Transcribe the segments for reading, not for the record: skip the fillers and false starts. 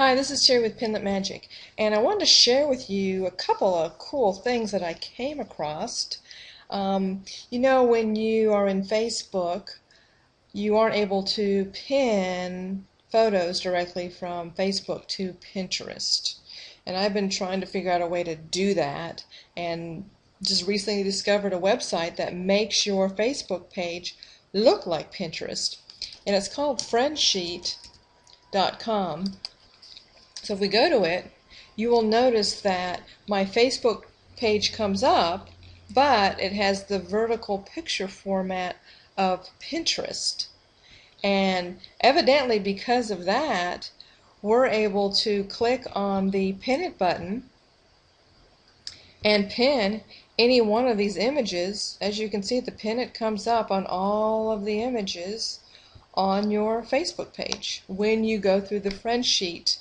Hi, this is Sherry with Pinlet Magic, and I wanted to share with you a couple of cool things that I came across. When you are in Facebook, you aren't able to pin photos directly from Facebook to Pinterest. And I've been trying to figure out a way to do that, and just recently discovered a website that makes your Facebook page look like Pinterest. And it's called Friendsheet.com. So if we go to it, you will notice that my Facebook page comes up, but it has the vertical picture format of Pinterest. And evidently because of that, we're able to click on the Pin It button and pin any one of these images. As you can see, the Pin It comes up on all of the images on your Facebook page when you go through the Friendsheet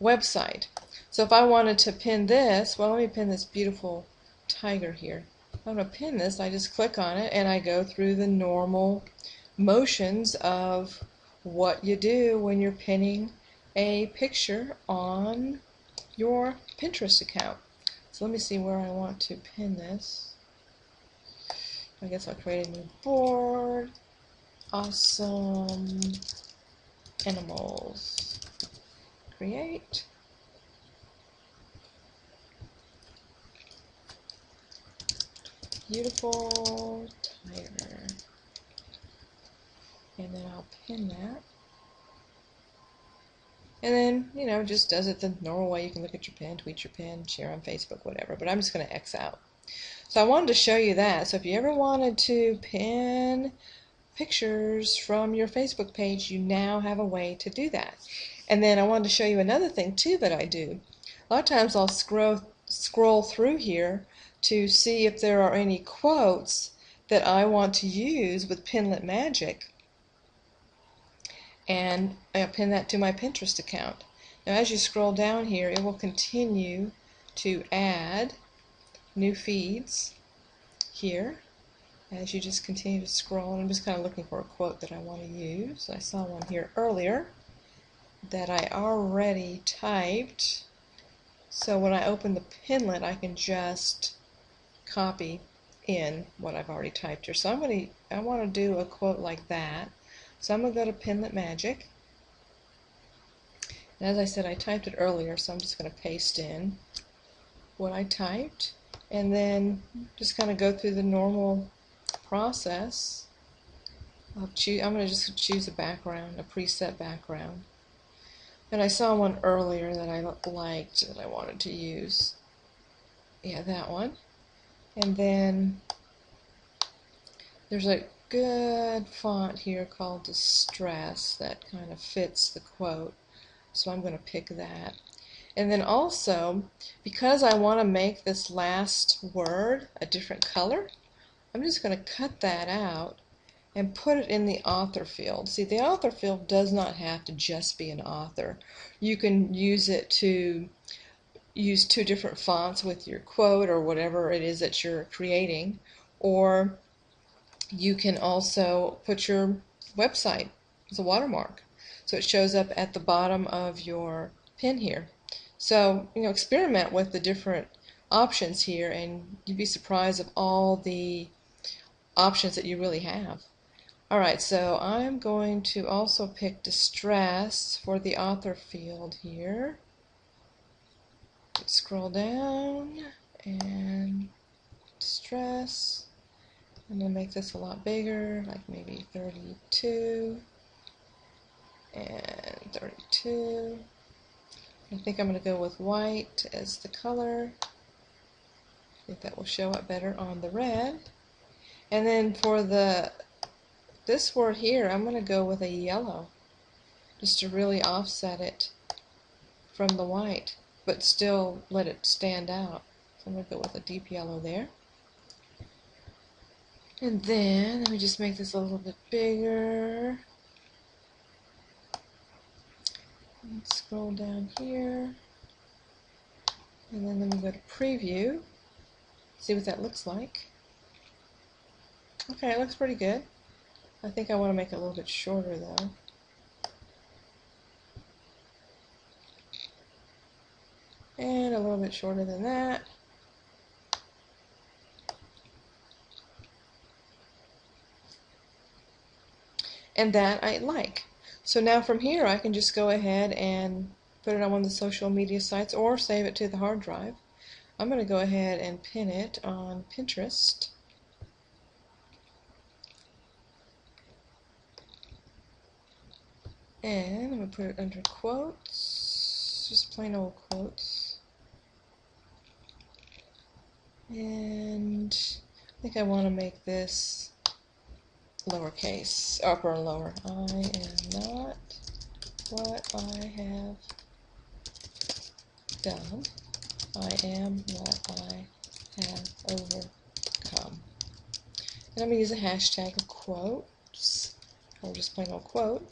website. So if I wanted to pin this, well, let me pin this beautiful tiger here. If I'm going to pin this, I just click on it and I go through the normal motions of what you do when you're pinning a picture on your Pinterest account. So let me see where I want to pin this. I guess I'll create a new board. Awesome animals. Create. Beautiful tiger. And then I'll pin that. And then, just does it the normal way. You can look at your pin, tweet your pin, share on Facebook, whatever. But I'm just going to X out. So I wanted to show you that. So if you ever wanted to pin pictures from your Facebook page, you now have a way to do that. And then I wanted to show you another thing too that I do. A lot of times I'll scroll through here to see if there are any quotes that I want to use with Pinlet Magic, and I pin that to my Pinterest account. Now as you scroll down here, it will continue to add new feeds here as you just continue to scroll. And I'm just kind of looking for a quote that I want to use. I saw one here earlier that I already typed, so when I open the Pinlet I can just copy in what I've already typed here. So I want to do a quote like that. So I'm going to go to Pinlet Magic. And as I said, I typed it earlier, so I'm just going to paste in what I typed, and then just kind of go through the normal process. I'm going to just choose a background, a preset background. And I saw one earlier that I liked that I wanted to use. Yeah, that one. And then there's a good font here called Distress that kind of fits the quote, so I'm going to pick that. And then also, because I want to make this last word a different color, I'm just going to cut that out and put it in the author field. See, the author field does not have to just be an author. You can use it to use two different fonts with your quote or whatever it is that you're creating, or you can also put your website as a watermark, so it shows up at the bottom of your pin here. So, experiment with the different options here, and you'd be surprised of all the options that you really have. Alright, so I'm going to also pick Distress for the author field here. Scroll down, and Distress. I'm going to make this a lot bigger, like maybe 32 and 32. I think I'm going to go with white as the color. I think that will show up better on the red. And then for this word here, I'm going to go with a yellow, just to really offset it from the white, but still let it stand out. So I'm going to go with a deep yellow there. And then let me just make this a little bit bigger. And scroll down here. And then let me go to preview. See what that looks like. Okay, it looks pretty good. I think I want to make it a little bit shorter though. a little bit shorter than that. And that I like. So now from here I can just go ahead and put it on one of the social media sites or save it to the hard drive. I'm going to go ahead and pin it on Pinterest. And I'm going to put it under quotes, just plain old quotes. And I think I want to make this lowercase, upper and lower. I am not what I have done. I am what I have overcome. And I'm going to use a hashtag of quotes, or just plain old quote.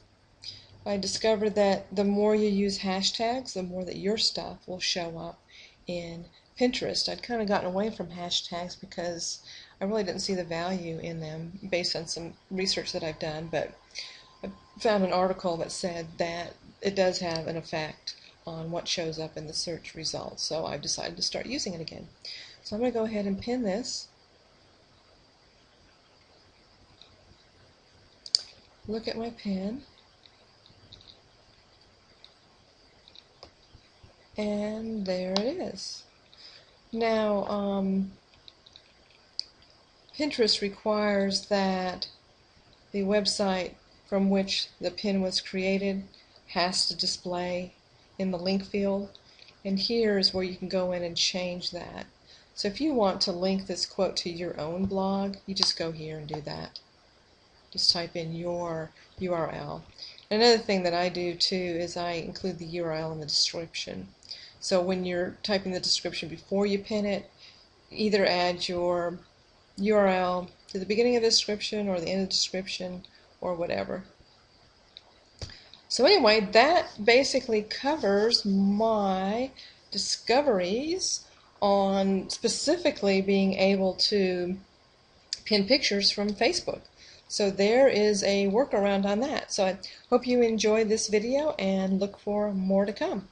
I discovered that the more you use hashtags, the more that your stuff will show up in Pinterest. I'd kind of gotten away from hashtags because I really didn't see the value in them based on some research that I've done, but I found an article that said that it does have an effect on what shows up in the search results, so I've decided to start using it again. So I'm going to go ahead and pin this. Look at my pin. And there it is. Now, Pinterest requires that the website from which the pin was created has to display in the link field, and here is where you can go in and change that. So if you want to link this quote to your own blog, you just go here and do that. Just type in your URL. Another thing that I do too is I include the URL in the description. So when you're typing the description before you pin it, either add your URL to the beginning of the description or the end of the description or whatever. So anyway, that basically covers my discoveries on specifically being able to pin pictures from Facebook. So there is a workaround on that. So I hope you enjoyed this video and look for more to come.